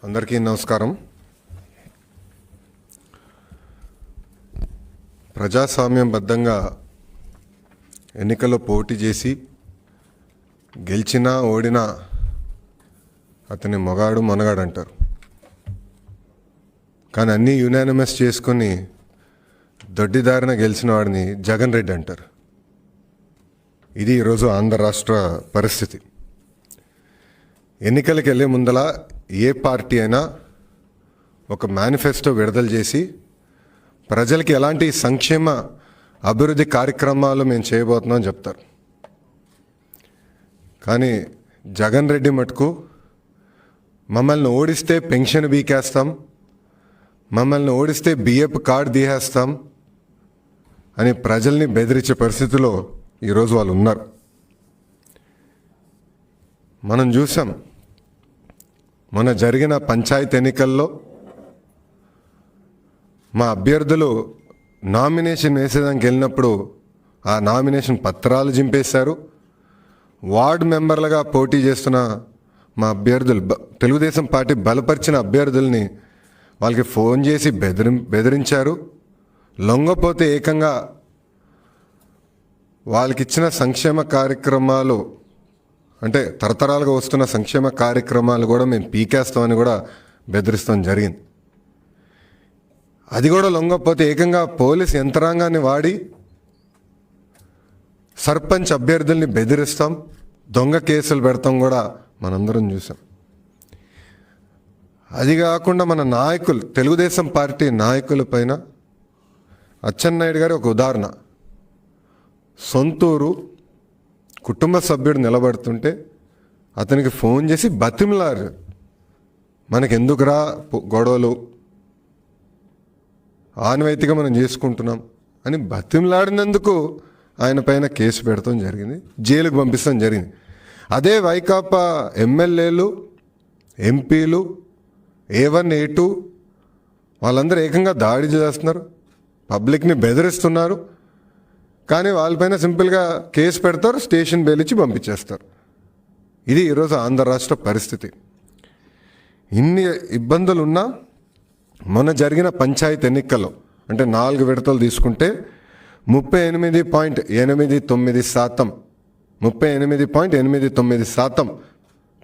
అందరికీ నమస్కారం. ప్రజాస్వామ్యబద్ధంగా ఎన్నికల్లో పోటీ చేసి గెలిచినా ఓడినా అతని మొగాడు మనగాడు అంటారు. కానీ అన్నీ యునానిమస్ చేసుకొని దొడ్డిదారిన గెలిచిన వాడిని జగన్ రెడ్డి అంటారు. ఇది ఈరోజు ఆంధ్ర రాష్ట్ర పరిస్థితి. ఎన్నికలకు వెళ్ళే ముందల ఏ పార్టీ అయినా ఒక మేనిఫెస్టో విడుదల చేసి ప్రజలకి ఎలాంటి సంక్షేమ అభివృద్ధి కార్యక్రమాలు మేము చేయబోతున్నాం అని చెప్తారు. కానీ జగన్ రెడ్డి మటుకు మమ్మల్ని ఓడిస్తే పెన్షన్ బీకేస్తాం, మమ్మల్ని ఓడిస్తే బిఎఫ్ కార్డు తీసేస్తాం అని ప్రజల్ని బెదిరించే పరిస్థితిలో ఈరోజు వాళ్ళు ఉన్నారు. మనం చూసాం మొన్న జరిగిన పంచాయతీ ఎన్నికల్లో మా అభ్యర్థులు నామినేషన్ వేసేదానికి వెళ్ళినప్పుడు ఆ నామినేషన్ పత్రాలు చింపేశారు. వార్డు మెంబర్లుగా పోటీ చేస్తున్న మా అభ్యర్థులు, తెలుగుదేశం పార్టీ బలపరిచిన అభ్యర్థుల్ని వాళ్ళకి ఫోన్ చేసి బెదిరించారు. లొంగపోతే ఏకంగా వాళ్ళకి ఇచ్చిన సంక్షేమ కార్యక్రమాలు, అంటే తరతరాలుగా వస్తున్న సంక్షేమ కార్యక్రమాలు కూడా మేము పీకేస్తామని కూడా బెదిరిస్తాం జరిగింది. అది కూడా లొంగకపోతే ఏకంగా పోలీస్ యంత్రాంగాన్ని వాడి సర్పంచ్ అభ్యర్థుల్ని బెదిరిస్తాం, దొంగ కేసులు పెడతాం కూడా మనందరం చూసాం. అది కాకుండా మన నాయకులు, తెలుగుదేశం పార్టీ నాయకుల పైన అచ్చెన్నాయుడు గారి ఒక ఉదాహరణ. సొంతూరు కుటుంబ సభ్యుడు నిలబడుతుంటే అతనికి ఫోన్ చేసి బతిమలారు, మనకెందుకురా గొడవలు, ఆనవాయితీగా మనం చేసుకుంటున్నాం అని బతిమలాడినందుకు ఆయన పైన కేసు పెడతాం జరిగింది, జైలుకు పంపిస్తాం జరిగింది. అదే వైకాపా ఎమ్మెల్యేలు, ఎంపీలు, A1 A2 వాళ్ళందరూ ఏకంగా దాడి చేస్తున్నారు, పబ్లిక్ని బెదిరిస్తున్నారు. కానీ వాళ్ళపైన సింపుల్గా కేసు పెడతారు, స్టేషన్ బెయిల్ ఇచ్చి పంపించేస్తారు. ఇది ఈరోజు ఆంధ్ర రాష్ట్ర పరిస్థితి. ఇన్ని ఇబ్బందులు ఉన్నా మొన్న జరిగిన పంచాయతీ ఎన్నికల్లో, అంటే 4 విడతలు తీసుకుంటే 38.89%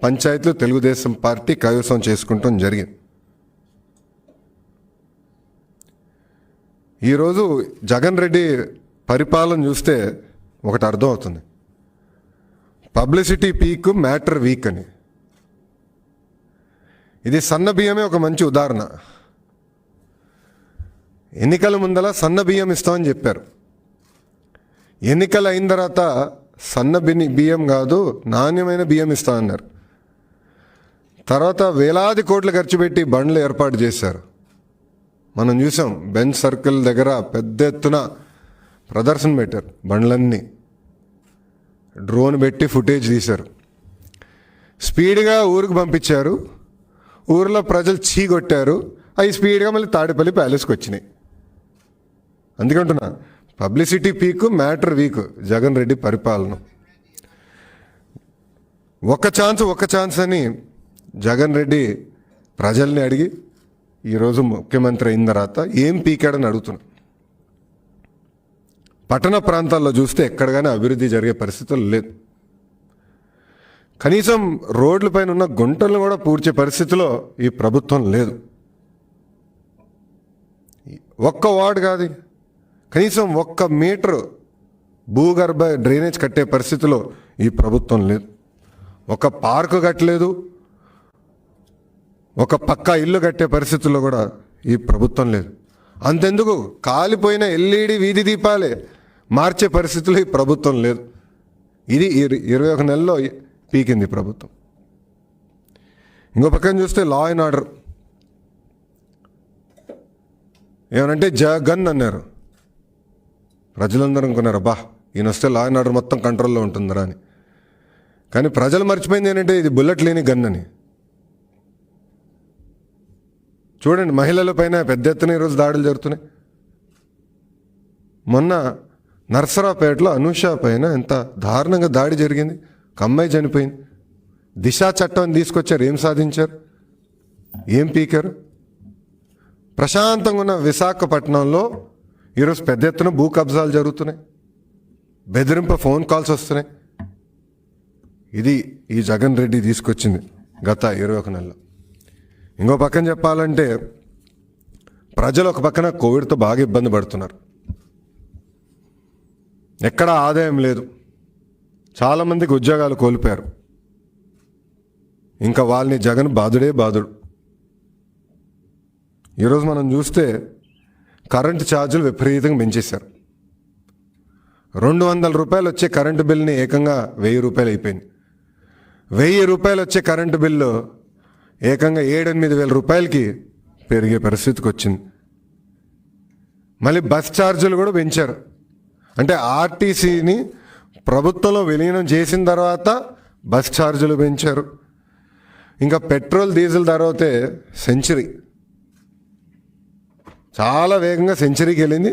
పంచాయతీలు తెలుగుదేశం పార్టీ కైవసం చేసుకుంటాం జరిగింది. ఈరోజు జగన్ రెడ్డి పరిపాలన చూస్తే ఒకటి అర్థమవుతుంది, పబ్లిసిటీ పీక్, మ్యాటర్ వీక్ అని. ఇది సన్న బియ్యమే ఒక మంచి ఉదాహరణ. ఎన్నికల ముందల సన్న బియ్యం ఇస్తామని చెప్పారు. ఎన్నికలు అయిన తర్వాత సన్న బియ్యం కాదు నాణ్యమైన బియ్యం ఇస్తామన్నారు. తర్వాత వేలాది కోట్లు ఖర్చు పెట్టి బండ్లు ఏర్పాటు చేశారు. మనం చూసాం బెంచ్ సర్కిల్ దగ్గర పెద్ద ఎత్తున ప్రదర్శన పెట్టారు, బండ్లన్నీ డ్రోన్ పెట్టి ఫుటేజ్ తీశారు. స్పీడ్గా ఊరికి పంపించారు, ఊరిలో ప్రజలు చీగొట్టారు, అవి స్పీడ్గా మళ్ళీ తాడేపల్లి ప్యాలెస్కి వచ్చినాయి. అందుకంటున్నా publicity peak, matter weak Jagan Reddy పరిపాలన. ఒక్క ఛాన్స్ అని జగన్ రెడ్డి ప్రజల్ని అడిగి ఈరోజు ముఖ్యమంత్రి అయిన తర్వాత ఏం పీకాడని అడుగుతున్నా. పట్టణ ప్రాంతాల్లో చూస్తే ఎక్కడ కానీ అభివృద్ధి జరిగే పరిస్థితులు లేదు. కనీసం రోడ్లపైన ఉన్న గుంటలను కూడా పూడ్చే పరిస్థితిలో ఈ ప్రభుత్వం లేదు. ఒక్క వార్డు కాదు, కనీసం 1 మీటర్ భూగర్భ డ్రైనేజ్ కట్టే పరిస్థితిలో ఈ ప్రభుత్వం లేదు. ఒక పార్కు కట్టలేదు, ఒక పక్కా ఇల్లు కట్టే పరిస్థితుల్లో కూడా ఈ ప్రభుత్వం లేదు. అంతెందుకు కాలిపోయిన LED వీధి దీపాలే మార్చే పరిస్థితుల్లో ఈ ప్రభుత్వం లేదు. ఇది 21 నెలల్లో పీకింది ప్రభుత్వం. ఇంకో పక్కన చూస్తే లా అండ్ ఆర్డర్ ఏమనంటే జగన్ అన్నారు. ప్రజలందరూ అనుకున్నారు, అబ్బా ఈయన వస్తే లా అండ్ ఆర్డర్ మొత్తం కంట్రోల్లో ఉంటుందిరా అని. కానీ ప్రజలు మర్చిపోయింది ఏంటంటే ఇది బుల్లెట్ లేని గన్ అని. చూడండి, మహిళల పైన పెద్ద ఎత్తున ఈరోజు దాడులు జరుగుతున్నాయి. మొన్న నర్సరాపేటలో అనూష పైన ఎంత దారుణంగా దాడి జరిగింది, ఒక అమ్మాయి చనిపోయింది. దిశా చట్టాన్ని తీసుకొచ్చారు, ఏం సాధించారు? ఏం పీకారు? ప్రశాంతంగా ఉన్న విశాఖపట్నంలో ఈరోజు పెద్ద ఎత్తున భూ కబ్జాలు జరుగుతున్నాయి, బెదిరింపు ఫోన్ కాల్స్ వస్తున్నాయి. ఇది ఈ జగన్ రెడ్డి తీసుకొచ్చింది గత 21 నెలల్లో. ఇంకో పక్కన చెప్పాలంటే ప్రజలు ఒక పక్కన కోవిడ్తో బాగా ఇబ్బంది పడుతున్నారు, ఎక్కడ ఆదాయం లేదు, చాలామందికి ఉద్యోగాలు కోల్పోయారు. ఇంకా వాళ్ళని జగన్ బాధుడే బాధుడు. ఈరోజు మనం చూస్తే కరెంటు ఛార్జీలు విపరీతంగా పెంచేశారు. 200 రూపాయలు వచ్చే కరెంటు బిల్లుని ఏకంగా 1000 రూపాయలు అయిపోయింది. 1000 రూపాయలు వచ్చే కరెంటు బిల్లు ఏకంగా 7-8 వేల రూపాయలకి పెరిగే పరిస్థితికి వచ్చింది. మళ్ళీ బస్ ఛార్జీలు కూడా పెంచారు. అంటే ఆర్టీసీని ప్రభుత్వంలో విలీనం చేసిన తర్వాత బస్ ఛార్జీలు పెంచారు. ఇంకా పెట్రోల్ డీజిల్ ధర అయితే సెంచరీ, చాలా వేగంగా సెంచరీకి వెళ్ళింది.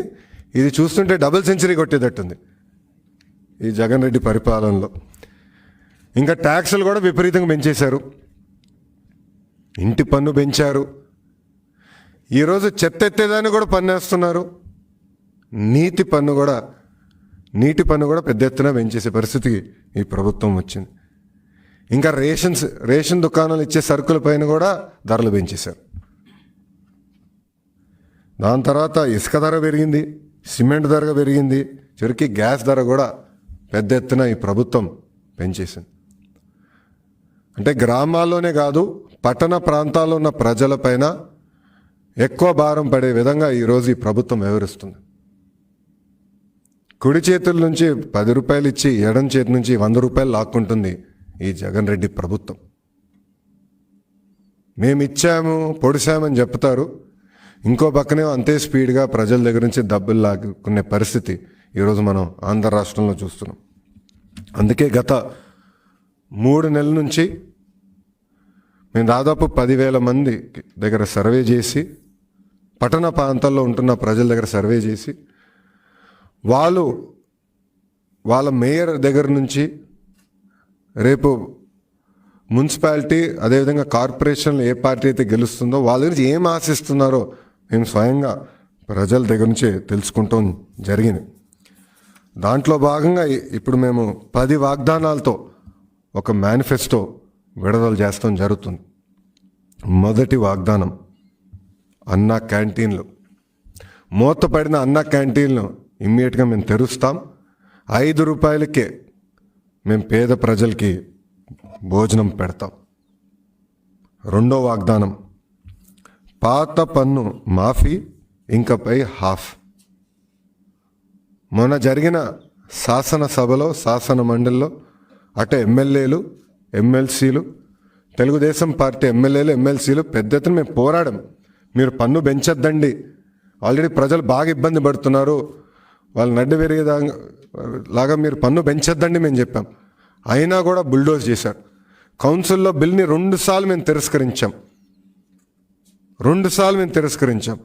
ఇది చూస్తుంటే డబుల్ సెంచరీ కొట్టేటట్టుంది ఈ జగన్ రెడ్డి పరిపాలనలో. ఇంకా ట్యాక్సులు కూడా విపరీతంగా పెంచేశారు, ఇంటి పన్ను పెంచారు, ఈరోజు చెత్త ఎత్తేదాన్ని కూడా పన్నేస్తున్నారు, నీటి పన్ను కూడా పెద్ద ఎత్తున పెంచేసే పరిస్థితికి ఈ ప్రభుత్వం వచ్చింది. ఇంకా రేషన్ దుకాణాలు ఇచ్చే సరుకుల పైన కూడా ధరలు పెంచేశారు. దాని తర్వాత ఇసుక ధర పెరిగింది, సిమెంట్ ధర పెరిగింది, చివరికి గ్యాస్ ధర కూడా పెద్ద ఎత్తున ఈ ప్రభుత్వం పెంచేసింది. అంటే గ్రామాల్లోనే కాదు, పట్టణ ప్రాంతాల్లో ఉన్న ప్రజలపైన ఎక్కువ భారం పడే విధంగా ఈరోజు ఈ ప్రభుత్వం వ్యవహరిస్తుంది. కుడి చేతుల నుంచి 10 రూపాయలు ఇచ్చి ఎడం చేతి నుంచి 100 రూపాయలు లాక్కుంటుంది ఈ జగన్ రెడ్డి ప్రభుత్వం. మేము ఇచ్చాము పొడిశామని చెప్తారు, ఇంకో పక్కనే అంతే స్పీడ్గా ప్రజల దగ్గర నుంచి డబ్బులు లాక్కునే పరిస్థితి ఈరోజు మనం ఆంధ్ర రాష్ట్రంలో చూస్తున్నాం. అందుకే గత 3 నెలల నుంచి మేము దాదాపు 10,000 మంది దగ్గర సర్వే చేసి, పట్టణ ప్రాంతాల్లో ఉంటున్న ప్రజల దగ్గర సర్వే చేసి, వాళ్ళ మేయర్ దగ్గర నుంచి రేపు మున్సిపాలిటీ అదేవిధంగా కార్పొరేషన్లు ఏ పార్టీ అయితే గెలుస్తుందో వాళ్ళ గురించి ఏం ఆశిస్తున్నారో మేము స్వయంగా ప్రజల దగ్గర నుంచే తెలుసుకుంటాం జరిగింది. దాంట్లో భాగంగా ఇప్పుడు మేము 10 వాగ్దానాలతో ఒక మేనిఫెస్టో విడుదల చేస్తాం జరుగుతుంది. మొదటి వాగ్దానం అన్నా క్యాంటీన్లు. మూతపడిన అన్నా క్యాంటీన్లు ఇమ్మీడియట్గా మేము తెరుస్తాం. 5 రూపాయలకే మేము పేద ప్రజలకి భోజనం పెడతాం. రెండో వాగ్దానం పాత పన్ను మాఫీ, ఇంకపై హాఫ్. మొన్న జరిగిన శాసనసభలో, శాసన మండలిలో అటు ఎమ్మెల్యేలు, ఎమ్మెల్సీలు, తెలుగుదేశం పార్టీ ఎమ్మెల్యేలు, ఎమ్మెల్సీలు పెద్ద ఎత్తున మేము పోరాడాం. మీరు పన్ను పెంచొద్దండి, ఆల్రెడీ ప్రజలు బాగా ఇబ్బంది పడుతున్నారు, వాళ్ళు నడ్డు లాగా మీరు పన్ను పెంచొద్దండి మేము చెప్పాం. అయినా కూడా బుల్డోజ్ చేశారు. కౌన్సిల్లో బిల్ని 2 సార్లు మేము తిరస్కరించాం.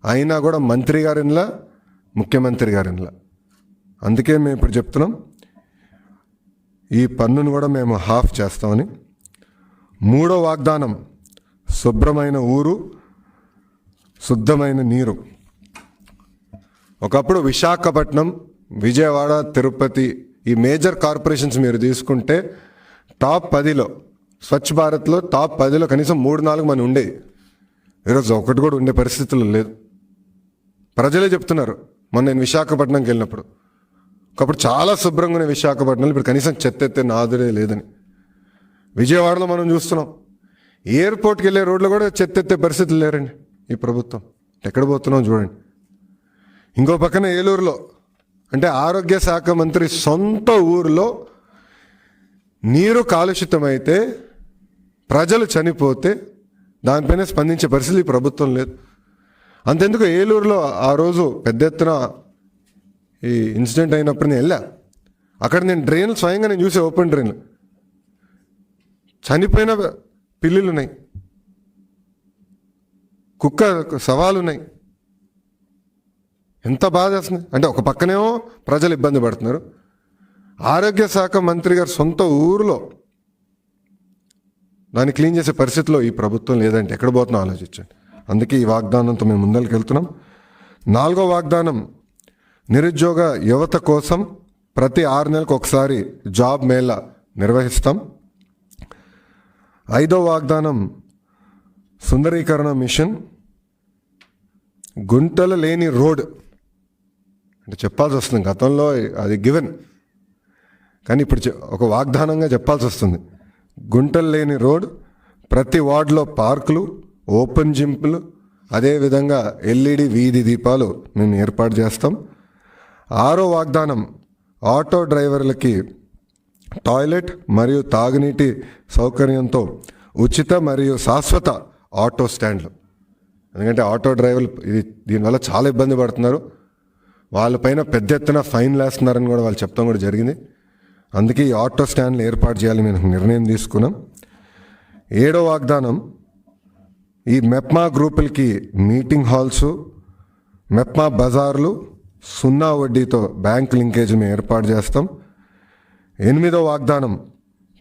అయినా కూడా మంత్రి గారిలా, ముఖ్యమంత్రి గారిలా. అందుకే మేము ఇప్పుడు చెప్తున్నాం, ఈ పన్నును కూడా మేము హాఫ్ చేస్తామని. మూడో వాగ్దానం శుభ్రమైన ఊరు, శుద్ధమైన నీరు. ఒకప్పుడు విశాఖపట్నం, విజయవాడ, తిరుపతి ఈ మేజర్ కార్పొరేషన్స్ మీరు తీసుకుంటే టాప్ 10లో, స్వచ్ఛ భారత్లో టాప్ 10లో కనీసం 3-4 మంది ఉండేవి. ఈరోజు ఒకటి కూడా ఉండే పరిస్థితుల్లో లేదు. ప్రజలే చెప్తున్నారు. మొన్న నేను విశాఖపట్నంకి వెళ్ళినప్పుడు, ఒకప్పుడు చాలా శుభ్రంగా ఉన్న విశాఖపట్నంలో ఇప్పుడు కనీసం చెత్త ఎత్తే నాదుడే లేదని. విజయవాడలో మనం చూస్తున్నాం, ఎయిర్పోర్ట్కి వెళ్ళే రోడ్లు కూడా చెత్త ఎత్తే పరిస్థితులు లేరండి ఈ ప్రభుత్వం. ఎక్కడ పోతున్నాం చూడండి. ఇంకో పక్కన ఏలూరులో, అంటే ఆరోగ్య శాఖ మంత్రి సొంత ఊరిలో నీరు కాలుషితమైతే, ప్రజలు చనిపోతే దానిపైన స్పందించే పరిస్థితి ఈ ప్రభుత్వం లేదు. అంతెందుకు ఏలూరులో ఆ రోజు పెద్ద ఎత్తున ఈ ఇన్సిడెంట్ అయినప్పుడు నేను వెళ్ళా. అక్కడ నేను డ్రైన్లు స్వయంగా నేను చూసే, ఓపెన్ డ్రైన్లు, చనిపోయిన పిల్లులు ఉన్నాయి, కుక్క శవాలు ఉన్నాయి. ఎంత బాధ వేస్తుంది అంటే, ఒక పక్కనేమో ప్రజలు ఇబ్బంది పడుతున్నారు, ఆరోగ్య శాఖ మంత్రి గారు సొంత ఊరిలో దాన్ని క్లీన్ చేసే పరిస్థితిలో ఈ ప్రభుత్వం లేదంటే ఎక్కడ పోతున్నా ఆలోచించండి. అందుకే ఈ వాగ్దానంతో మేము ముందరికి వెళ్తున్నాం. 4వ వాగ్దానం, నిరుద్యోగ యువత కోసం ప్రతి 6 నెలలకు ఒకసారి జాబ్ మేళా నిర్వహిస్తాం. 5వ వాగ్దానం, సుందరీకరణ మిషన్. గుంటలు లేని రోడ్ అంటే చెప్పాల్సి వస్తుంది, గతంలో అది గివెన్, కానీ ఇప్పుడు ఒక వాగ్దానంగా చెప్పాల్సి వస్తుంది. గుంటలు లేని రోడ్, ప్రతి వార్డులో పార్కులు, ఓపెన్ జింపులు, అదేవిధంగా ఎల్ఈడి వీధి దీపాలు మేము ఏర్పాటు చేస్తాం. 6వ వాగ్దానం, ఆటో డ్రైవర్లకి టాయిలెట్ మరియు తాగునీటి సౌకర్యంతో ఉచిత మరియు శాశ్వత ఆటో స్టాండ్లు. ఎందుకంటే ఆటో డ్రైవర్లు దీనివల్ల చాలా ఇబ్బంది పడుతున్నారు, వాళ్ళపైన పెద్ద ఎత్తున ఫైన్లు వేస్తున్నారని కూడా వాళ్ళు చెప్తాం కూడా జరిగింది. అందుకే ఈ ఆటో స్టాండ్లు ఏర్పాటు చేయాలని మేము నిర్ణయం తీసుకున్నాం. 7వ వాగ్దానం, ఈ మెప్మా గ్రూపులకి మీటింగ్ హాల్స్, మెప్మా బజార్లు 0 వడ్డీతో బ్యాంక్ లింకేజ్ మేము ఏర్పాటు చేస్తాం. 8వ వాగ్దానం,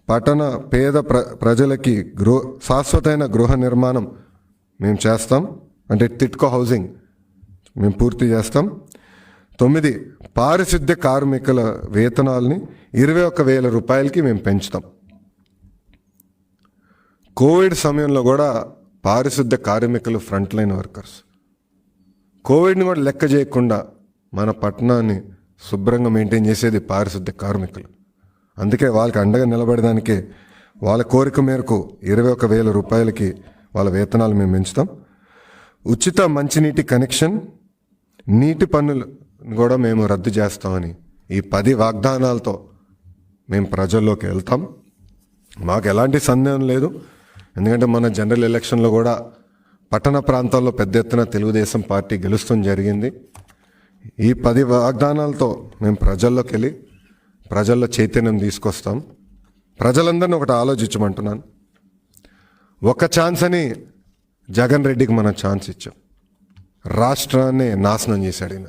పట్టణ పేద ప్రజలకి శాశ్వతమైన గృహ నిర్మాణం మేము చేస్తాం, అంటే టిట్కో హౌసింగ్ మేము పూర్తి చేస్తాం. 9, పారిశుద్ధ్య కార్మికుల వేతనాలని 21,000 రూపాయలకి మేము పెంచుతాం. కోవిడ్ సమయంలో కూడా పారిశుద్ధ్య కార్మికులు ఫ్రంట్ లైన్ వర్కర్స్, కోవిడ్ని కూడా లెక్క చేయకుండా మన పట్టణాన్ని శుభ్రంగా మెయింటైన్ చేసేది పారిశుద్ధ్య కార్మికులు. అందుకే వాళ్ళకి అండగా నిలబడడానికే వాళ్ళ కోరిక మేరకు 21,000 రూపాయలకి వాళ్ళ వేతనాలు మేము పెంచుతాం. ఉచిత మంచినీటి కనెక్షన్, నీటి పన్నులు కూడా మేము రద్దు చేస్తామని ఈ 10 వాగ్దానాలతో మేము ప్రజల్లోకి వెళ్తాం. మాకు ఎలాంటి సందేహం లేదు, ఎందుకంటే మన జనరల్ ఎలక్షన్లో కూడా పట్టణ ప్రాంతాల్లో పెద్ద ఎత్తున తెలుగుదేశం పార్టీ గెలుస్తూ జరిగింది. ఈ 10 వాగ్దానాలతో మేము ప్రజల్లోకి వెళ్ళి ప్రజల్లో చైతన్యం తీసుకొస్తాం. ప్రజలందరినీ ఒకటి ఆలోచించమంటున్నాను. ఒక ఛాన్స్ అని జగన్ రెడ్డికి మనం ఛాన్స్ ఇచ్చాం, రాష్ట్రాన్ని నాశనం చేశాడు ఈయన.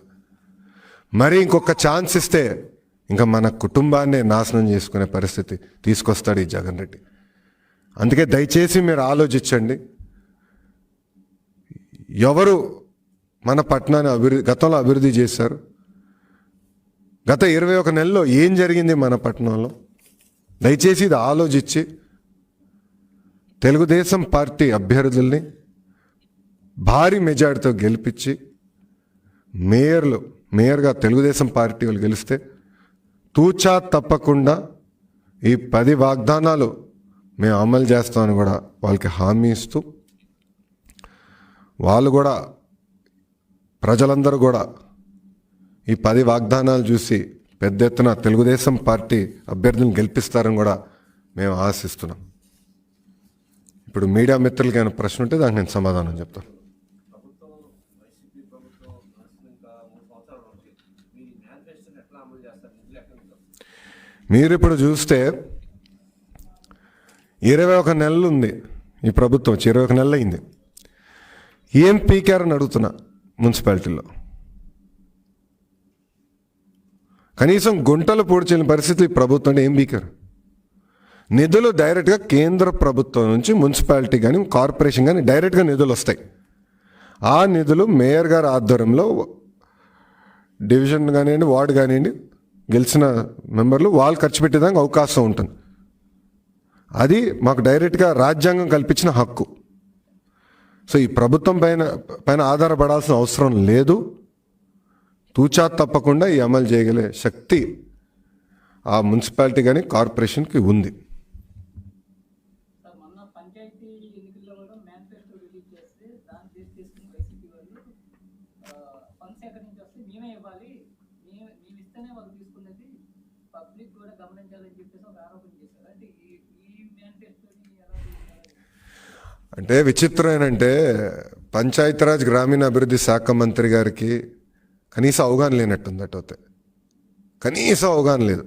మరి ఇంకొక ఛాన్స్ ఇస్తే ఇంకా మన కుటుంబాన్ని నాశనం చేసుకునే పరిస్థితి తీసుకొస్తాడు ఈ జగన్ రెడ్డి. అందుకే దయచేసి మీరు ఆలోచించండి. ఎవరు మన పట్టణాన్ని గతంలో అభివృద్ధి చేశారు? గత 21 నెలల్లో ఏం జరిగింది మన పట్టణంలో? దయచేసి ఇది ఆలోచించి తెలుగుదేశం పార్టీ అభ్యర్థుల్ని భారీ మెజార్టీతో గెలిపించి మేయర్గా తెలుగుదేశం పార్టీ వాళ్ళు గెలిస్తే తూచా తప్పకుండా ఈ 10 వాగ్దానాలు మేము అమలు చేస్తామని కూడా వాళ్ళకి హామీ ఇస్తూ, వాళ్ళు కూడా ప్రజలందరూ కూడా ఈ 10 వాగ్దానాలు చూసి పెద్ద ఎత్తున తెలుగుదేశం పార్టీ అభ్యర్థులను గెలిపిస్తారని కూడా మేము ఆశిస్తున్నాం. ఇప్పుడు మీడియా మిత్రులకి ఏమైనా ప్రశ్న ఉంటే దానికి నేను సమాధానం చెప్తాను. మీరు ఇప్పుడు చూస్తే 21 నెలలు ఉంది ఈ ప్రభుత్వం, 21 నెలలు అయింది. ఏం పీకారని అడుగుతున్నా మున్సిపాలిటీలో. కనీసం గుంటలు పూడ్చిన పరిస్థితి ప్రభుత్వం అంటే ఏం పీకారు? నిధులు డైరెక్ట్గా కేంద్ర ప్రభుత్వం నుంచి మున్సిపాలిటీ కానీ కార్పొరేషన్ కానీ డైరెక్ట్గా నిధులు వస్తాయి. ఆ నిధులు మేయర్ గారి ఆధ్వర్యంలో డివిజన్ కానివ్వండి, వార్డు కానివ్వండి, గెలిచిన మెంబర్లు వాళ్ళు ఖర్చు పెట్టేదానికి అవకాశం ఉంటుంది. అది మాకు డైరెక్ట్గా రాజ్యాంగం కల్పించిన హక్కు. సో ఈ ప్రభుత్వం పైన ఆధారపడాల్సిన అవసరం లేదు. తూచా తప్పకుండా ఈ అమలు చేయగలిగే శక్తి ఆ మున్సిపాలిటీ కానీ కార్పొరేషన్కి ఉంది. అంటే విచిత్రం ఏంటంటే పంచాయతీరాజ్ గ్రామీణాభివృద్ధి శాఖ మంత్రి గారికి కనీసం అవగాహన లేనట్టుందట. కనీసం అవగాహన లేదు.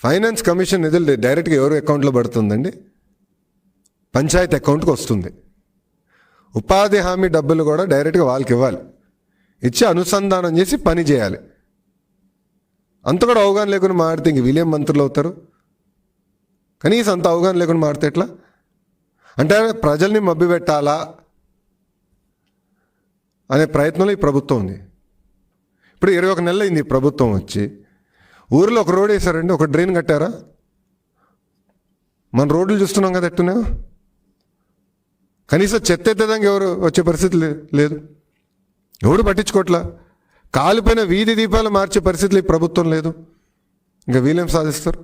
ఫైనాన్స్ కమిషన్ నిధులు డైరెక్ట్గా ఎవరు అకౌంట్లో పడుతుందండి? పంచాయతీ అకౌంట్కి వస్తుంది. ఉపాధి హామీ డబ్బులు కూడా డైరెక్ట్గా వాళ్ళకి ఇవ్వాలి, ఇచ్చి అనుసంధానం చేసి పని చేయాలి. అంత కూడా అవగాహన లేకుండా మాట్లాడితే ఇంక వీళ్ళేం మంత్రులు అవుతారు? కనీసం అంత అవగాహన లేకుండా మారితే ఎట్లా? అంటే ప్రజల్ని మభ్యపెట్టాలా అనే ప్రయత్నంలో ఈ ప్రభుత్వం ఉంది. ఇప్పుడు 21 నెలలు అయింది ఈ ప్రభుత్వం వచ్చి. ఊరిలో ఒక రోడ్ వేశారండి, ఒక డ్రైన్ కట్టారా? మన రోడ్లు చూస్తున్నాం కదా ఎట్టునే. కనీసం చెత్త ఎత్తేదానికి ఎవరు వచ్చే పరిస్థితి లేదు, ఎవడు పట్టించుకోవట్లా. కాలిపోయిన వీధి దీపాలు మార్చే పరిస్థితులు ఈ ప్రభుత్వం లేదు. ఇంకా వీళ్ళేం సాధిస్తారు?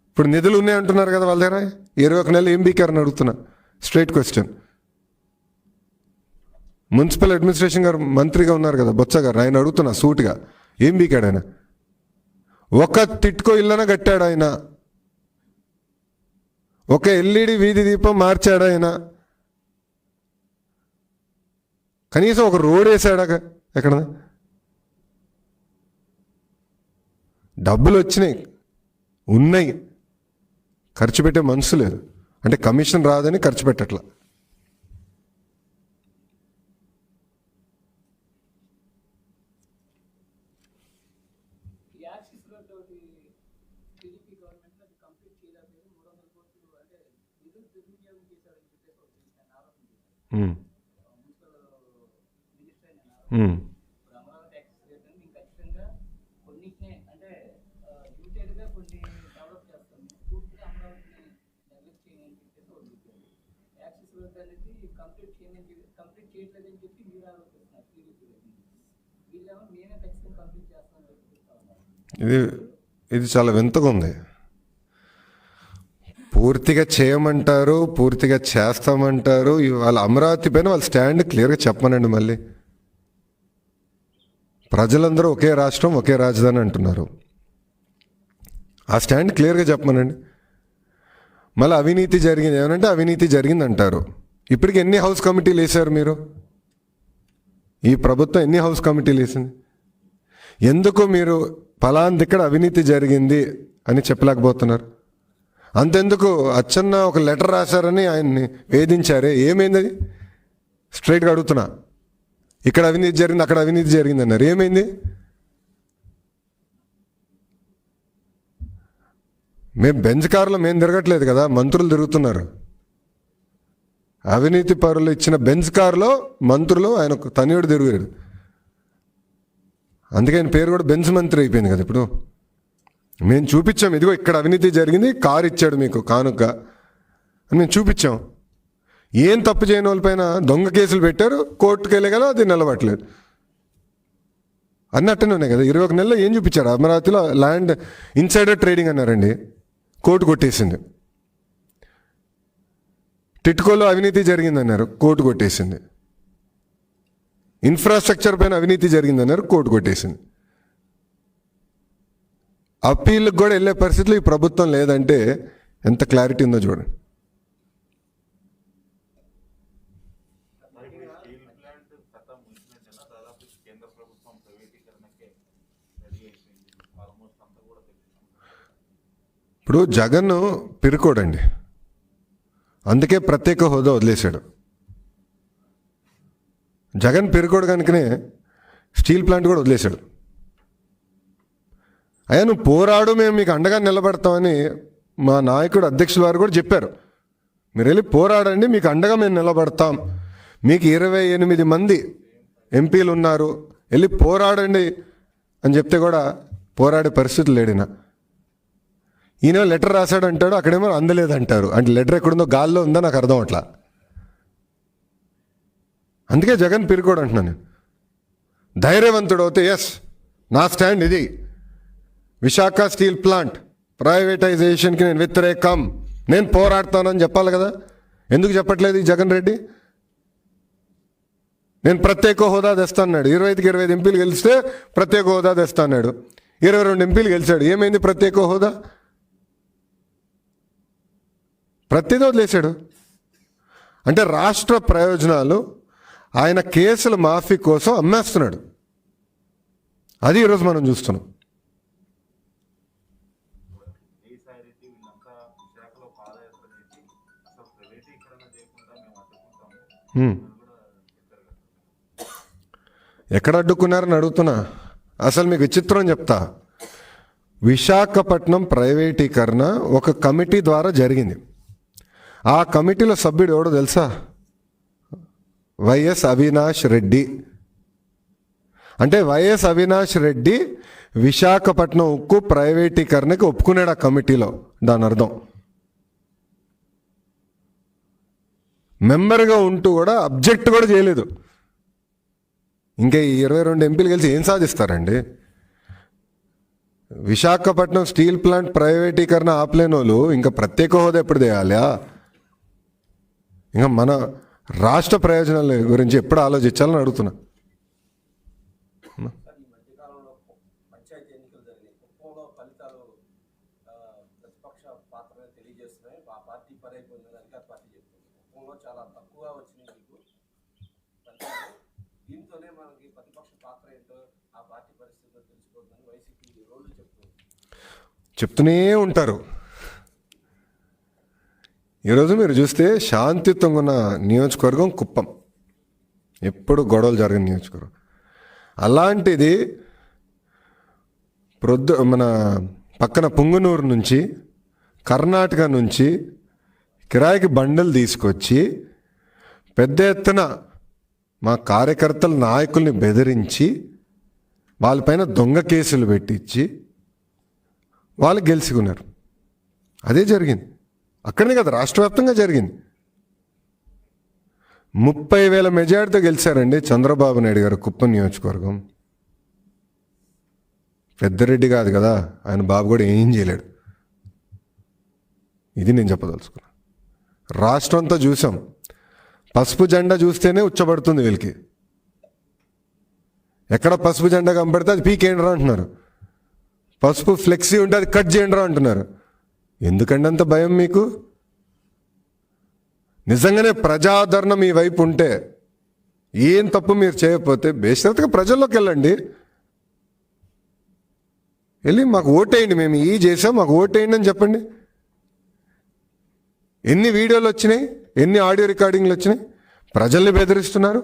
ఇప్పుడు నిధులు ఉన్నాయంటున్నారు కదా వాళ్ళ దగ్గర. 21 నెలలు ఏం బీకారని అడుగుతున్నా, స్ట్రైట్ క్వశ్చన్. మున్సిపల్ అడ్మినిస్ట్రేషన్ గారు మంత్రిగా ఉన్నారు కదా బొత్స గారు, ఆయన అడుగుతున్నా సూటిగా, ఏం బీకాడు ఆయన? ఒక తిట్కో ఇళ్ళన కట్టాడు ఆయన, ఒక ఎల్ఈడి వీధి దీపం మార్చాడు ఆయన, కనీసం ఒక రోడ్ వేసాడా? ఎక్కడ? డబ్బులు వచ్చినాయి, ఉన్నాయి, ఖర్చు పెట్టే మనసు లేదు. అంటే కమిషన్ రాదని ఖర్చు పెట్టట్లా. ఇది చాలా వింతగా ఉంది. పూర్తిగా చేయమంటారు, పూర్తిగా చేస్తామంటారు. వాళ్ళ అమరావతి పైన వాళ్ళ స్టాండ్ క్లియర్గా చెప్పమనండి. మళ్ళీ ప్రజలందరూ ఒకే రాష్ట్రం ఒకే రాజధాని అంటున్నారు, ఆ స్టాండ్ క్లియర్గా చెప్పమనండి. మళ్ళీ అవినీతి జరిగింది ఏమనంటే అవినీతి జరిగింది అంటారు. ఇప్పటికి ఎన్ని హౌస్ కమిటీలు వేశారు మీరు? ఈ ప్రభుత్వం ఎన్ని హౌస్ కమిటీలు వేసింది? ఎందుకు మీరు ఫలాంది ఇక్కడ అవినీతి జరిగింది అని చెప్పలేకపోతున్నారు? అంతెందుకు అచ్చన్న ఒక లెటర్ రాశారని ఆయన్ని వేధించారే, ఏమైంది అది? స్ట్రైట్గా అడుగుతున్నా. ఇక్కడ అవినీతి జరిగింది, అక్కడ అవినీతి జరిగింది అన్నారు, ఏమైంది? మేము బెంచ్ కారులో మేము తిరగట్లేదు కదా, మంత్రులు తిరుగుతున్నారు. అవినీతి పరులు ఇచ్చిన బెంచ్ కారులో మంత్రులు ఆయన తనయుడు తిరిగారు. అందుకే ఆయన పేరు కూడా బెంచ్ మంత్రి అయిపోయింది కదా. ఇప్పుడు మేము చూపించాం, ఇదిగో ఇక్కడ అవినీతి జరిగింది, కారు ఇచ్చాడు మీకు కానుక అని మేము చూపించాం. ఏం తప్పు చేయని వాళ్ళపైన దొంగ కేసులు పెట్టారు, కోర్టుకు వెళ్ళే కదా అది నిలబట్టలేదు. అన్నట్టునే ఉన్నాయి కదా. 21 నెలల్లో ఏం చూపించారు? అమరావతిలో ల్యాండ్ ఇన్సైడర్ ట్రేడింగ్ అన్నారండి, కోర్టు కొట్టేసింది. టిట్కోలో అవినీతి జరిగిందన్నారు, కోర్టు కొట్టేసింది. ఇన్ఫ్రాస్ట్రక్చర్ పైన అవినీతి జరిగిందన్నారు, కోర్టు కొట్టేసింది. అప్పీళ్ళకి కూడా వెళ్ళే పరిస్థితులు ఈ ప్రభుత్వం లేదంటే ఎంత క్లారిటీ ఉందో చూడండి. ఇప్పుడు జగన్ పిరుకోడండి, అందుకే ప్రత్యేక హోదా వదిలేశాడు. జగన్ పిరుకోడు కనుకనే స్టీల్ ప్లాంట్ కూడా వదిలేశాడు. అయ్యా నువ్వు పోరాడు, మేము మీకు అండగా నిలబడతామని మా నాయకుడు అధ్యక్షుల వారు కూడా చెప్పారు. మీరు వెళ్ళి పోరాడండి, మీకు అండగా మేము నిలబడతాం, మీకు 28 మంది ఎంపీలు ఉన్నారు, వెళ్ళి పోరాడండి అని చెప్తే కూడా పోరాడే పరిస్థితులు లేడినా. ఈయన లెటర్ రాశాడు అంటాడు, అక్కడేమో అందలేదంటారు. అంటే లెటర్ ఎక్కడుందో గాల్లో ఉందో నాకు అర్థం అట్లా. అందుకే జగన్ పిరుకోడు అంటున్నాను నేను. ధైర్యవంతుడు అవుతే ఎస్ నా స్టాండ్ ఇది, విశాఖ స్టీల్ ప్లాంట్ ప్రైవేటైజేషన్కి నేను వ్యతిరేకం, నేను పోరాడతానని చెప్పాలి కదా. ఎందుకు చెప్పట్లేదు ఈ జగన్ రెడ్డి? నేను ప్రత్యేక హోదా తెస్తాన్నాడు. 25కి 25 ఎంపీలు గెలిస్తే ప్రత్యేక హోదా తెస్తాన్నాడు. 22 ఎంపీలు గెలిచాడు, ఏమైంది ప్రత్యేక హోదా? ప్రతిదీ వదిలేశాడు. అంటే రాష్ట్ర ప్రయోజనాలు ఆయన కేసుల మాఫీ కోసం అమ్మేస్తున్నాడు. అది ఈరోజు మనం చూస్తున్నాం. ఎక్కడ అడ్డుకున్నారని అడుగుతున్నా. అసలు మీకు విచిత్రం చెప్తా, విశాఖపట్నం ప్రైవేటీకరణ ఒక కమిటీ ద్వారా జరిగింది. ఆ కమిటీలో సభ్యుడు ఎవడో తెలుసా? వైఎస్ అవినాష్ రెడ్డి. అంటే వైఎస్ అవినాష్ రెడ్డి విశాఖపట్నం ఉక్కు ప్రైవేటీకరణకి ఒప్పుకున్నాడు ఆ కమిటీలో. దాని అర్థం మెంబర్గా ఉంటూ కూడా అబ్జెక్ట్ కూడా చేయలేదు. ఇంకా ఈ 22 ఎంపీలు కలిసి ఏం సాధిస్తారండి? విశాఖపట్నం స్టీల్ ప్లాంట్ ప్రైవేటీకరణ ఆపలేని వాళ్ళు ఇంకా ప్రత్యేక హోదా ఎప్పుడు తేయాలా? ఇంకా మన రాష్ట్ర ప్రయోజనాల గురించి ఎప్పుడు ఆలోచించాలని అడుగుతున్నా. చెప్తూనే ఉంటారు. ఈరోజు మీరు చూస్తే శాంతియుతంగా ఉన్న నియోజకవర్గం కుప్పం, ఎప్పుడు గొడవలు జరిగిన నియోజకవర్గం. అలాంటిది మన పక్కన పుంగనూరు నుంచి, కర్ణాటక నుంచి కిరాయికి బండలు తీసుకొచ్చి పెద్ద ఎత్తున మా కార్యకర్తల నాయకుల్ని బెదిరించి వాళ్ళపైన దొంగ కేసులు పెట్టించి వాళ్ళు గెలుచుకున్నారు. అదే జరిగింది. అక్కడనే కదా, రాష్ట్ర వ్యాప్తంగా జరిగింది. 30,000 మెజార్టీతో గెలిచారండి చంద్రబాబు నాయుడు గారు కుప్పం నియోజకవర్గం. పెద్దరెడ్డి కాదు కదా, ఆయన బాబు కూడా ఏం చేయలేడు. ఇది నేను చెప్పదలుచుకున్నా. రాష్ట్రం అంతా చూసాం. పసుపు జెండా చూస్తేనే ఉచ్చబడుతుంది వీళ్ళకి. ఎక్కడ పసుపు జెండా కనపడితే అది పీకేండ్రా అంటున్నారు. పసుపు ఫ్లెక్సీ ఉంటే అది కట్ చేయండిరా అంటున్నారు. ఎందుకండి అంత భయం మీకు? నిజంగానే ప్రజాదరణ మీ వైపు ఉంటే, ఏం తప్పు మీరు చేయకపోతే బేషరతుగా ప్రజల్లోకి వెళ్ళండి. వెళ్ళి మాకు ఓటేయండి, మేము ఈ చేసాం, మాకు ఓటేయండి అని చెప్పండి. ఎన్ని వీడియోలు వచ్చినాయి, ఎన్ని ఆడియో రికార్డింగ్లు వచ్చినాయి? ప్రజల్ని బెదిరిస్తున్నారు,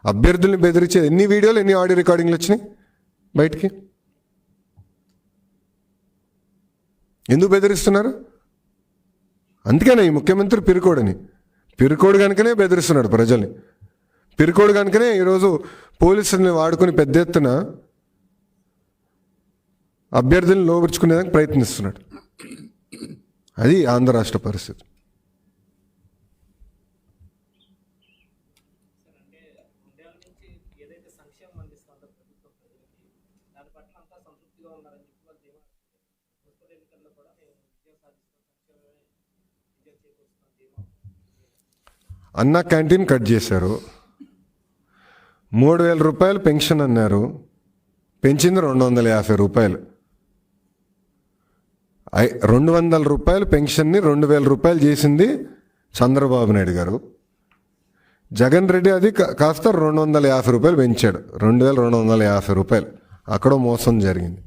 అభ్యర్థుల్ని బెదిరించే ఎన్ని వీడియోలు, ఎన్ని ఆడియో రికార్డింగ్లు వచ్చినాయి బయటికి? ఎందుకు బెదిరిస్తున్నారు? అందుకనే ఈ ముఖ్యమంత్రి పిరికోడు కనుకనే బెదిరిస్తున్నాడు ప్రజల్ని. పిరికోడు కనుకనే ఈరోజు పోలీసుల్ని వాడుకొని పెద్ద ఎత్తున అభ్యర్థులను లోపరుచుకునేదానికి ప్రయత్నిస్తున్నాడు. అది ఆంధ్ర రాష్ట్ర పరిస్థితి. అన్న క్యాంటీన్ కట్ చేశారు. 3,000 రూపాయలు పెన్షన్ అన్నారు, పెంచింది 250 రూపాయలు. 200 రూపాయలు పెన్షన్ని 2,000 రూపాయలు చేసింది చంద్రబాబు నాయుడు గారు. జగన్ రెడ్డి అది కాస్త 250 రూపాయలు పెంచాడు, 2,250 రూపాయలు. అక్కడ మోసం జరిగింది.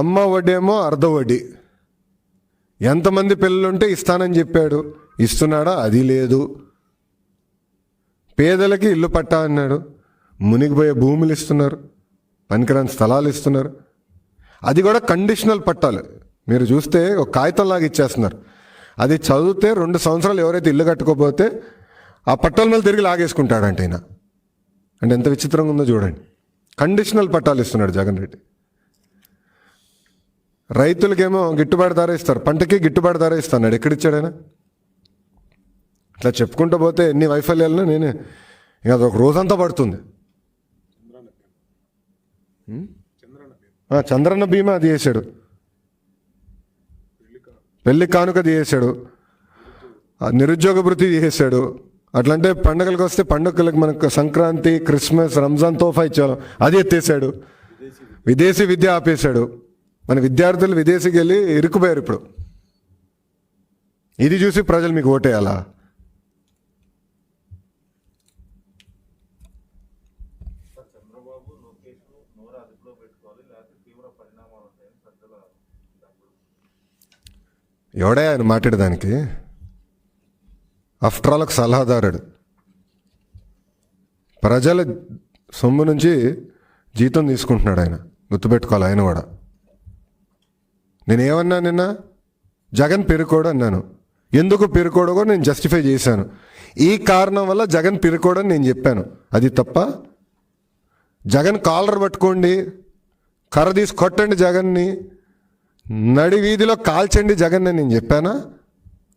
అమ్మ వడ్డీ ఏమో అర్ధ వడ్డీ. ఎంతమంది పిల్లలుంటే ఇస్తానని చెప్పాడు, ఇస్తున్నాడా? అది లేదు. పేదలకి ఇల్లు పట్టా అన్నాడు, మునిగిపోయే భూములు ఇస్తున్నారు, పనికిరాని స్థలాలు ఇస్తున్నారు. అది కూడా కండిషనల్ పట్టాలు. మీరు చూస్తే ఒక కాగితంలాగా ఇచ్చేస్తున్నారు. అది చదివితే 2 సంవత్సరాలు ఎవరైతే ఇల్లు కట్టుకోపోతే ఆ పట్టాల మీద తిరిగి లాగేసుకుంటాడంట ఆయన. అంటే ఎంత విచిత్రంగా ఉందో చూడండి. కండిషనల్ పట్టాలు ఇస్తున్నాడు జగన్ రెడ్డి. రైతులకేమో గిట్టుబాటు ధర ఇస్తారు, పంటకి గిట్టుబాటు ధర ఇస్తున్నాడు. ఎక్కడిచ్చాడైనా? ఇట్లా చెప్పుకుంటూ పోతే ఎన్ని వైఫల్యాలను నేను ఇంకా అదొక రోజంతా పడుతుంది. చంద్రన్న బీమా అది చేశాడు, పెళ్లి కానుక చేశాడు, నిరుద్యోగ భృతి చేశాడు. అట్లంటే పండుగలకు వస్తే పండుగలకు మనకు సంక్రాంతి, క్రిస్మస్, రంజాన్ తోఫా ఇచ్చాడు, అది ఎత్తేసాడు. విదేశీ విద్య ఆపేశాడు. మన విద్యార్థులు విదేశీకి వెళ్ళి ఇరుక్కుపోయారు ఇప్పుడు. ఇది చూసి ప్రజలు మీకు ఓటేయాలా? ఎవడే ఆయన మాట్లాడేదానికి? ఆఫ్టర్ ఆల్ ఒక సలహాదారుడు. ప్రజల సొమ్ము నుంచి జీతం తీసుకుంటున్నాడు ఆయన, గుర్తుపెట్టుకోవాలి. ఆయన కూడా నేనేమన్నా నిన్న జగన్ పిరుకోడు అన్నాను. ఎందుకు పిరుకోడో కూడా నేను జస్టిఫై చేశాను. ఈ కారణం వల్ల జగన్ పిరుకోడని నేను చెప్పాను. అది తప్ప జగన్ కాలర్ పట్టుకోండి, కర్ర తీసి కొట్టండి జగన్ని, నడి వీధిలో కాల్చండి జగన్ అని నేను చెప్పానా?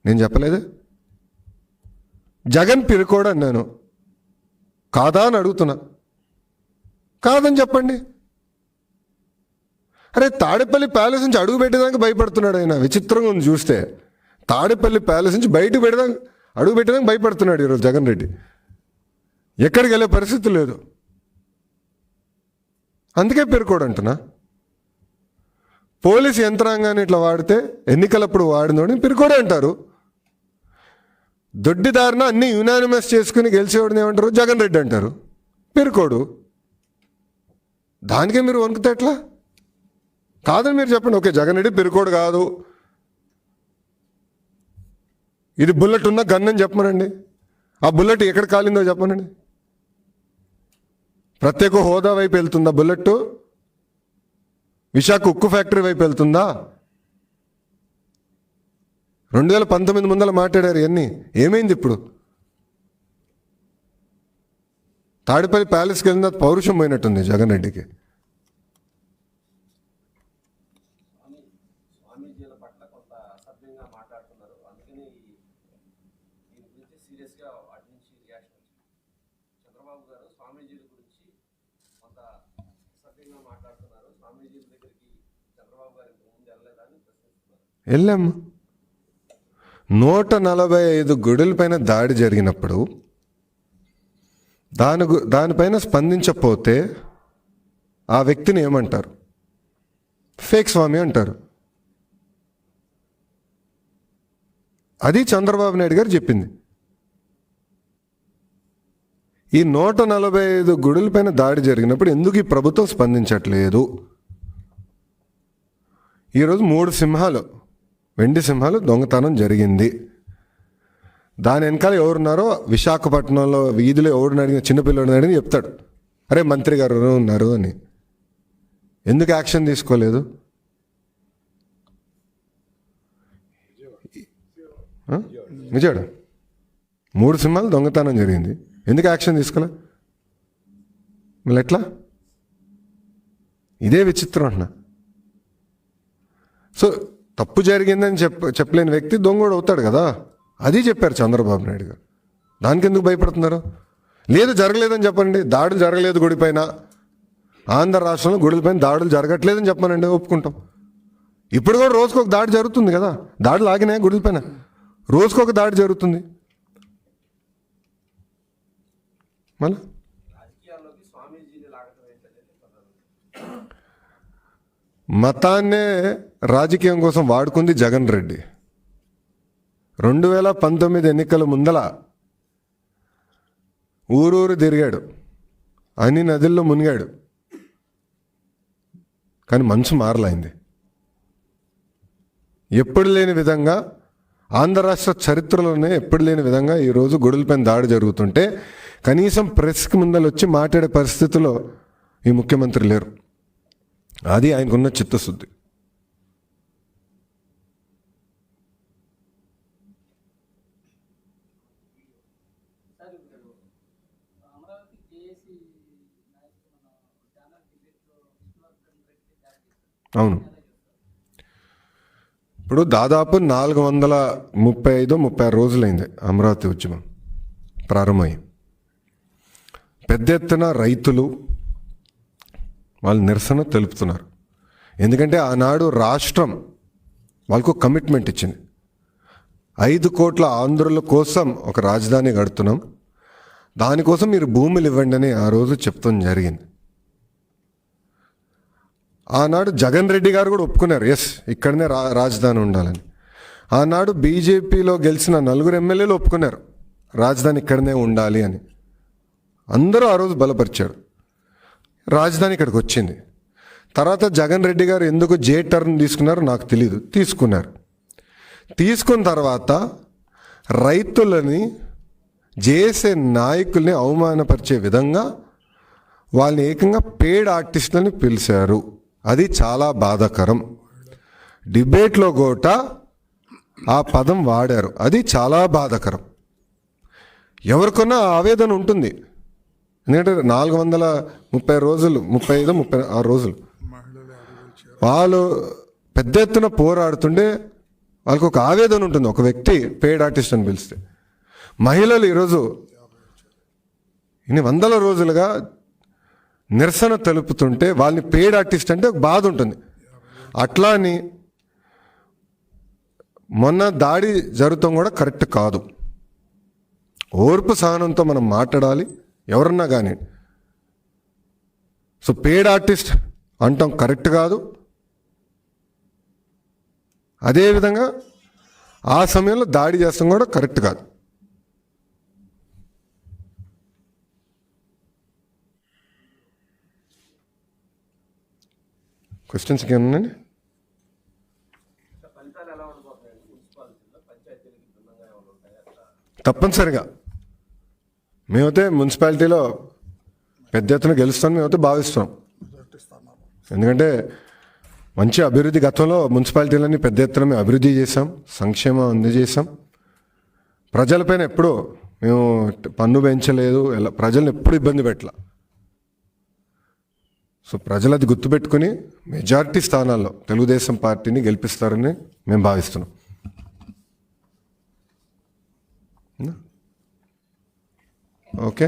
నేను చెప్పలేదు. జగన్ పిరుకోడు అన్నాను. కాదా అని అడుగుతున్నా. కాదని చెప్పండి. అరే తాడేపల్లి ప్యాలెస్ నుంచి అడుగు పెట్టేదానికి భయపడుతున్నాడు ఆయన. విచిత్రంగా ఉంది చూస్తే. తాడేపల్లి ప్యాలెస్ నుంచి బయటకు పెట్టడానికి అడుగు పెట్టడానికి భయపడుతున్నాడు ఈరోజు జగన్ రెడ్డి. ఎక్కడికి వెళ్ళే పరిస్థితి లేదు. అందుకే పేరుకోడు అంటున్నా. పోలీసు యంత్రాంగాన్ని ఇట్లా వాడితే ఎన్నికలప్పుడు వాడినోడిని పిరుకోడే అంటారు. దొడ్డిదారిన అన్ని యునానిమస్ చేసుకుని గెలిచేవాడిని ఏమంటారు? జగన్ రెడ్డి అంటారు. పిరుకోడు. దానికే మీరు వణుకుతే ఎట్లా? కాదని మీరు చెప్పండి. ఓకే, జగన్ రెడ్డి పిరుకోడు కాదు, ఇది బుల్లెట్ ఉన్న గన్ అని చెప్పమనండి. ఆ బుల్లెట్ ఎక్కడ కాలిందో చెప్పమనండి. ప్రత్యేక హోదా వైపు వెళ్తుందా బుల్లెట్? విశాఖ ఉక్కు ఫ్యాక్టరీ వైపు వెళ్తుందా? 2019 ముందర మాట్లాడారు ఇవన్నీ. ఏమైంది ఇప్పుడు? తాడేపల్లి ప్యాలెస్కి వెళ్ళిన పౌరుషం పోయినట్టుంది జగన్ రెడ్డికి. వెళ్ళాము. 145 గుడుల పైన దాడి జరిగినప్పుడు దానిపైన స్పందించకపోతే ఆ వ్యక్తిని ఏమంటారు? ఫేక్ స్వామి అంటారు. అది చంద్రబాబు నాయుడు గారు చెప్పింది. ఈ 145 గుడుల పైన దాడి జరిగినప్పుడు ఎందుకు ఈ ప్రభుత్వం స్పందించట్లేదు? ఈరోజు 3 సింహాలు, వెండి సింహాలు దొంగతనం జరిగింది. దాని వెనకాల ఎవరున్నారో విశాఖపట్నంలో వీధిలో ఎవరిని అడిగిన, చిన్నపిల్లడిని అడిగి చెప్తాడు, అరే మంత్రి గారు ఉన్నారు అని. ఎందుకు యాక్షన్ తీసుకోలేదు? విజయవాడ 3 సింహాలు దొంగతనం జరిగింది, ఎందుకు యాక్షన్ తీసుకోలే? మళ్ళీ ఎట్లా? ఇదే విచిత్రం అంటున్నా. సో తప్పు జరిగిందని చెప్పలేని వ్యక్తి దొంగోడు అవుతాడు కదా. అది చెప్పారు చంద్రబాబు నాయుడు గారు. దానికి ఎందుకు భయపడుతున్నారు? లేదు జరగలేదని చెప్పండి. దాడులు జరగలేదు గుడిపైన, ఆంధ్ర రాష్ట్రంలో గుడిపైన దాడులు జరగట్లేదని చెప్పానండి, ఒప్పుకుంటాం. ఇప్పుడు కూడా రోజుకొక దాడి జరుగుతుంది కదా. దాడులు ఆగినాయి గుడిపైన, రోజుకొక దాడి జరుగుతుంది. మళ్ళీ మతాన్నే రాజకీయం కోసం వాడుకుంది జగన్ రెడ్డి. 2019 ఎన్నికల ముందల ఊరూరు తిరిగాడు, అన్ని నదుల్లో మునిగాడు, కానీ మనసు మారలైంది. ఎప్పుడు లేని విధంగా, ఆంధ్ర రాష్ట్ర చరిత్రలోనే ఎప్పుడు లేని విధంగా ఈరోజు గుడులపైన దాడి జరుగుతుంటే కనీసం ప్రెస్కి ముందర వచ్చి మాట్లాడే పరిస్థితిలో ఈ ముఖ్యమంత్రి లేరు. అది ఆయనకున్న చిత్తశుద్ధి. అవును, ఇప్పుడు దాదాపు 435-36 రోజులైంది అమరావతి ఉద్యమం ప్రారంభమై. పెద్ద ఎత్తున రైతులు వాళ్ళు నిరసన తెలుపుతున్నారు. ఎందుకంటే ఆనాడు రాష్ట్రం వాళ్ళకు కమిట్మెంట్ ఇచ్చింది. 5 కోట్ల ఆంధ్రుల కోసం ఒక రాజధాని కడుతున్నాం, దానికోసం మీరు భూములు ఇవ్వండి అని ఆ రోజు చెప్తాం జరిగింది. ఆనాడు జగన్ రెడ్డి గారు కూడా ఒప్పుకున్నారు, ఎస్ ఇక్కడనే రాజధాని ఉండాలని. ఆనాడు బీజేపీలో గెలిచిన 4 ఎమ్మెల్యేలు ఒప్పుకున్నారు రాజధాని ఇక్కడనే ఉండాలి అని. అందరూ ఆ రోజు బలపరిచారు. రాజధాని ఇక్కడికి వచ్చింది. తర్వాత జగన్ రెడ్డి గారు ఎందుకు జే టర్న్ తీసుకున్నారో నాకు తెలీదు, తీసుకున్నారు. తీసుకున్న తర్వాత రైతులని, జేసే నాయకుల్ని అవమానపరిచే విధంగా వాళ్ళని ఏకంగా పేడ్ ఆర్టిస్టులని పిలిచారు. అది చాలా బాధాకరం. డిబేట్లో కూడా ఆ పదం వాడారు. అది చాలా బాధాకరం. ఎవరికన్నా ఆవేదన ఉంటుంది. ఎందుకంటే 430 రోజులు 35-36 రోజులు వాళ్ళు పెద్ద ఎత్తున పోరాడుతుండే వాళ్ళకు ఒక ఆవేదన ఉంటుంది. ఒక వ్యక్తి పెయిడ్ ఆర్టిస్ట్ అని పిలిస్తే, మహిళలు ఈరోజు ఇన్ని 100 రోజులుగా నిరసన తెలుపుతుంటే వాళ్ళని పెయిడ్ ఆర్టిస్ట్ అంటే ఒక బాధ ఉంటుంది. అట్లా అని మొన్న దాడి జరుగుతాం కూడా కరెక్ట్ కాదు. ఓర్పు సహనంతో మనం మాట్లాడాలి ఎవరన్నా కానీ. సో పెయిడ్ ఆర్టిస్ట్ అంటాం కరెక్ట్ కాదు. అదేవిధంగా ఆ సమయంలో దాడి చేస్తాం కూడా కరెక్ట్ కాదు. క్వశ్చన్స్ ఏమన్నాయండి? తప్పనిసరిగా మేమైతే మున్సిపాలిటీలో పెద్ద ఎత్తున గెలుస్తామని మేమైతే భావిస్తున్నాం. ఎందుకంటే మంచి అభివృద్ధి, గతంలో మున్సిపాలిటీలన్నీ పెద్ద ఎత్తున మేము అభివృద్ధి చేసాం, సంక్షేమం అందజేసాం. ప్రజలపైన ఎప్పుడూ మేము పన్ను పెంచలేదు, ప్రజలను ఎప్పుడు ఇబ్బంది పెట్టాల. సో ప్రజలు అది గుర్తుపెట్టుకుని మెజారిటీ స్థానాల్లో తెలుగుదేశం పార్టీని గెలిపిస్తారని మేము భావిస్తున్నాం. ఓకే,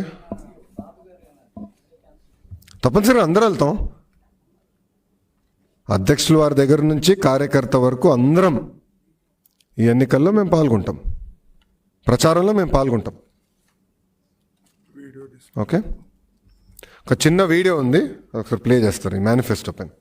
తప్పనిసరిగా అందరూ వెళ్తాం. అధ్యక్షుల వారి దగ్గర నుంచి కార్యకర్త వరకు అందరం ఈ ఎన్నికల్లో మేము పాల్గొంటాం, ప్రచారంలో మేము పాల్గొంటాం. ఓకే, ఒక చిన్న వీడియో ఉంది, ఒకసారి ప్లే చేస్తారు ఈ మేనిఫెస్టో పైన.